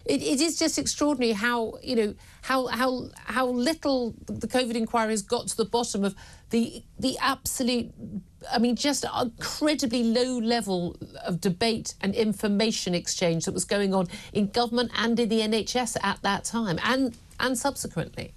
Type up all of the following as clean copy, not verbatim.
It is just extraordinary how, how little the COVID inquiry has got to the bottom of the absolute, just an incredibly low level of debate and information exchange that was going on in government and in the NHS at that time and subsequently.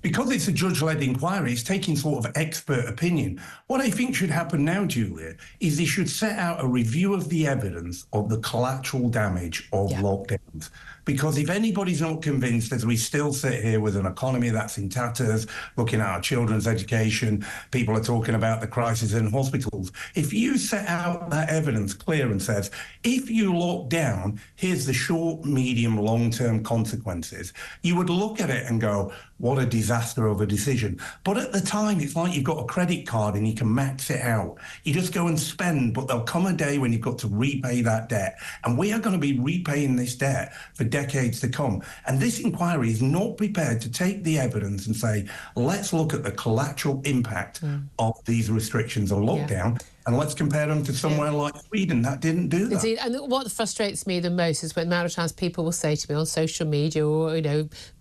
Because it's a judge-led inquiry, it's taking sort of expert opinion. What I think should happen now, Julia, is they should set out a review of the evidence of the collateral damage of lockdowns. Because if anybody's not convinced, as we still sit here with an economy that's in tatters, looking at our children's education, people are talking about the crisis in hospitals. If you set out that evidence clear and says, if you lock down, here's the short, medium, long-term consequences, you would look at it and go, what a disaster of a decision. But at the time, it's like you've got a credit card and you can max it out. You just go and spend, but there'll come a day when you've got to repay that debt. And we are going to be repaying this debt for decades to come. And this inquiry is not prepared to take the evidence and say, let's look at the collateral impact of these restrictions on lockdown. And let's compare them to somewhere like Sweden that didn't do that. Indeed. And what frustrates me the most is when amount of times people will say to me on social media, or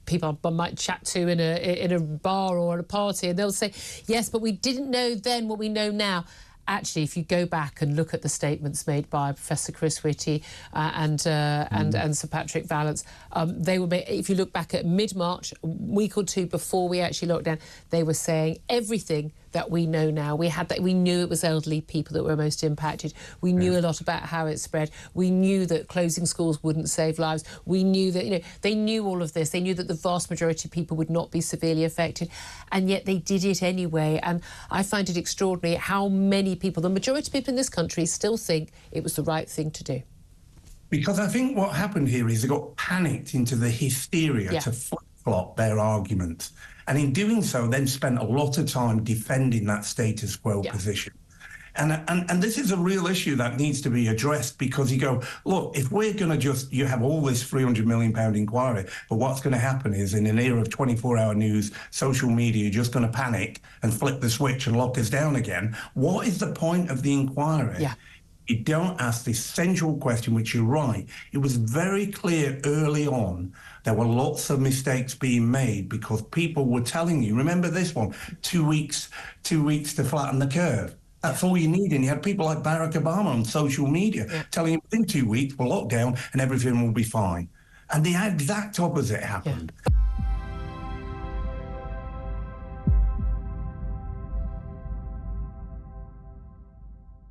people I might chat to in a bar or at a party, and they'll say, yes, but we didn't know then what we know now. Actually, if you go back and look at the statements made by Professor Chris Whitty and Sir Patrick Vallance, they were made, if you look back at mid-March, a week or two before we actually locked down, they were saying everything that we know now. We knew it was elderly people that were most impacted. We knew a lot about how it spread. We knew that closing schools wouldn't save lives. We knew that, they knew all of this. They knew that the vast majority of people would not be severely affected, and yet they did it anyway. And I find it extraordinary how many people, the majority of people in this country, still think it was the right thing to do. Because I think what happened here is they got panicked into the hysteria to flip-flop their arguments. And in doing so, then spent a lot of time defending that status quo position. And this is a real issue that needs to be addressed, because you go, look, if we're going to you have all this £300 million inquiry, but what's going to happen is in an era of 24-hour news, social media, you're just going to panic and flip the switch and lock us down again. What is the point of the inquiry? You don't ask this central question, which you're right. It was very clear early on there were lots of mistakes being made because people were telling you, remember this one, 2 weeks to flatten the curve. That's all you need. And you had people like Barack Obama on social media telling you within 2 weeks we'll lock down and everything will be fine. And the exact opposite happened.